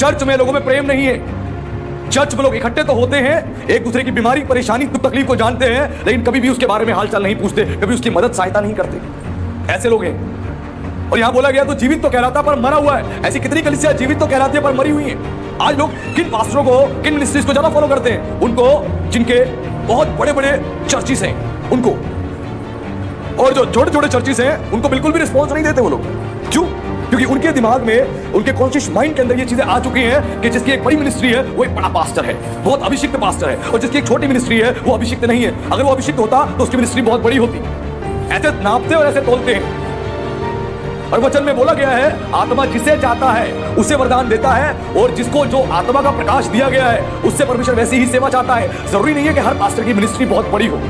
Church में लोगों में प्रेम नहीं है। चर्च में लोग इकट्ठे तो होते हैं, एक दूसरे की बीमारी परेशानी दुख तकलीफ को जानते हैं, लेकिन कभी भी उसके बारे में हालचाल नहीं पूछते, कभी उसकी मदद सहायता नहीं करते। ऐसे लोग हैं। और यहां बोला गया तो जीवित तो कहलाता पर मरा हुआ है। ऐसी कितनी कलीसिया जीवित तो कहलाती है पर मरी हुई है। आज लोग किन पास्टरों को, किन मिनिस्ट्रीज को ज्यादा फॉलो करते हैं? उनको जिनके बहुत बड़े बड़े चर्चिस हैं उनको, और जो छोटे छोटे चर्चिस हैं उनको बिल्कुल भी रिस्पॉन्स नहीं देते वो लोग। क्यों? क्योंकि उनके दिमाग में, उनके कॉन्शियस माइंड के अंदर ये चीजें आ चुकी हैं कि जिसकी एक बड़ी मिनिस्ट्री है वो एक बड़ा पास्टर है, बहुत अभिषिक्त पास्टर है, और जिसकी एक छोटी मिनिस्ट्री है वो अभिषिक्त नहीं है। अगर वो अभिषिक्त होता तो उसकी मिनिस्ट्री बहुत बड़ी होती। ऐसे नापते और ऐसे तोलते हैं। और वचन में बोला गया है, आत्मा जिसे चाहता है उसे वरदान देता है, और जिसको जो आत्मा का प्रकाश दिया गया है उससे परमेश्वर वैसी ही सेवा चाहता है। जरूरी नहीं है कि हर पास्टर की मिनिस्ट्री बहुत बड़ी हो,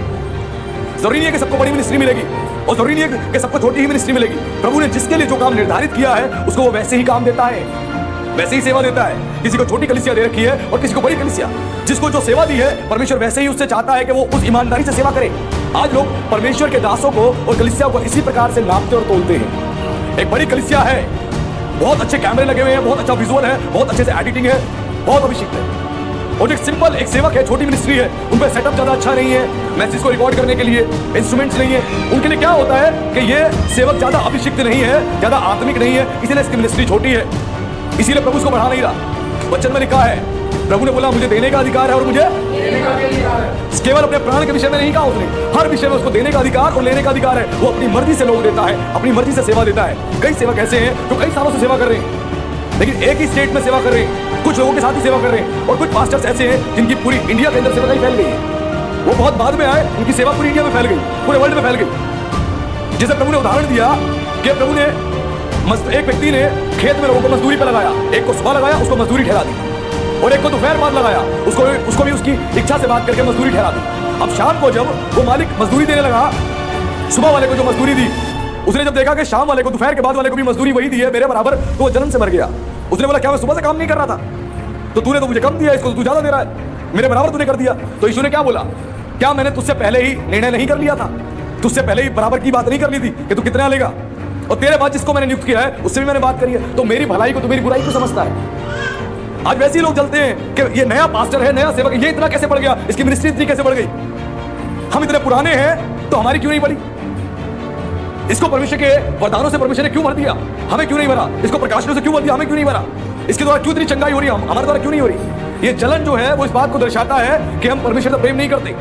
जरूरी नहीं है कि सबको बड़ी मिनिस्ट्री मिलेगी, और जरूरी नहीं है कि सबको छोटी ही मिनिस्ट्री मिलेगी। प्रभु ने जिसके लिए जो काम निर्धारित किया है उसको वो वैसे ही काम देता है, वैसे ही सेवा देता है। किसी को छोटी कलीसिया दे रखी है और किसी को बड़ी कलीसिया। जिसको जो सेवा दी है परमेश्वर वैसे ही उससे चाहता है कि वो उस ईमानदारी से सेवा करे। आज लोग परमेश्वर के दासों को और कलीसिया को इसी प्रकार से नापते और तोलते हैं। एक बड़ी कलीसिया है, बहुत अच्छे कैमरे लगे हुए हैं, बहुत अच्छा विजुअल है, बहुत अच्छे से एडिटिंग है, बहुत अभिषिक्त है। और एक सिंपल एक सेवक है, छोटी मिनिस्ट्री है, उन पर सेटअप ज्यादा अच्छा नहीं है, मैसेज को रिकॉर्ड करने के लिए इंस्ट्रूमेंट्स नहीं है। उनके लिए क्या होता है कि ये सेवक ज्यादा अभिषिक्त नहीं है, ज्यादा आत्मिक नहीं है, इसीलिए इसकी मिनिस्ट्री छोटी है, इसीलिए प्रभु उसको बढ़ा नहीं रहा। वचन में लिखा है, प्रभु ने बोला मुझे देने का अधिकार है और मुझे लेने का भी अधिकार है। केवल अपने प्राण के विषय में नहीं कहा उसने, हर विषय में उसको देने का अधिकार और लेने का अधिकार है। वो अपनी मर्जी से लोग देता है, अपनी मर्जी से सेवा देता है। कई सेवक ऐसे हैं जो कई सालों से सेवा कर रहे हैं, लेकिन एक ही स्टेट में सेवा कर रहे हैं, कुछ लोगों के साथ ही सेवा कर रहे हैं, और कुछ पास्टर्स ऐसे हैं जिनकी पूरी इंडिया के अंदर सेवा फैल गई है। वो बहुत बाद में आए, उनकी सेवा पूरी इंडिया में फैल गई, पूरे वर्ल्ड में फैल गई। जैसे प्रभु ने उदाहरण दिया कि प्रभु ने एक व्यक्ति ने खेत में लोगों को मजदूरी पर लगाया, एक को सुबह लगाया, उसको मजदूरी ठहरा दी, और एक को दोपहर बाद लगाया, उसको भी उसकी इच्छा से बात करके मजदूरी ठहरा दी। अब शाम को जब वो मालिक मजदूरी देने लगा, सुबह वाले को जो मजदूरी दी, उसने जब देखा कि शाम वाले को, दोपहर के बाद वाले को भी मजदूरी वही दी है मेरे बराबर, तो वो जलन से मर गया। उसने बोला क्या मैं सुबह से काम नहीं कर रहा था? तो तूने तो मुझे कम दिया, इसको तू ज्यादा दे रहा है, मेरे बराबर तूने कर दिया। तो यीशु ने क्या बोला, क्या मैंने तुझसे पहले ही निर्णय नहीं कर लिया था? तुझसे पहले ही बराबर की बात नहीं कर ली थी कि तू कितना लेगा? और तेरे बाद जिसको मैंने नियुक्त किया है उससे भी मैंने बात करी है। तो मेरी भलाई को तो मेरी बुराई को समझता है। आज वैसे ही लोग चलते हैं कि ये नया पास्टर है, नया सेवक, ये इतना कैसे बढ़ गया, इसकी मिनिस्ट्री इतनी कैसे बढ़ गई? हम इतने पुराने हैं तो हमारी क्यों नहीं बढ़ी? इसको परमेश्वर के वरदानों से परमेश्वर ने क्यों भर दिया, हमें क्यों नहीं भरा? इसको प्रकाशनों से क्यों भर दिया, हमें क्यों नहीं भरा? इसके द्वारा क्यों इतनी चंगाई हो रही है, हमारे द्वारा क्यों नहीं हो रही? ये जलन जो है वो इस बात को दर्शाता है कि हम परमेश्वर से प्रेम नहीं करते।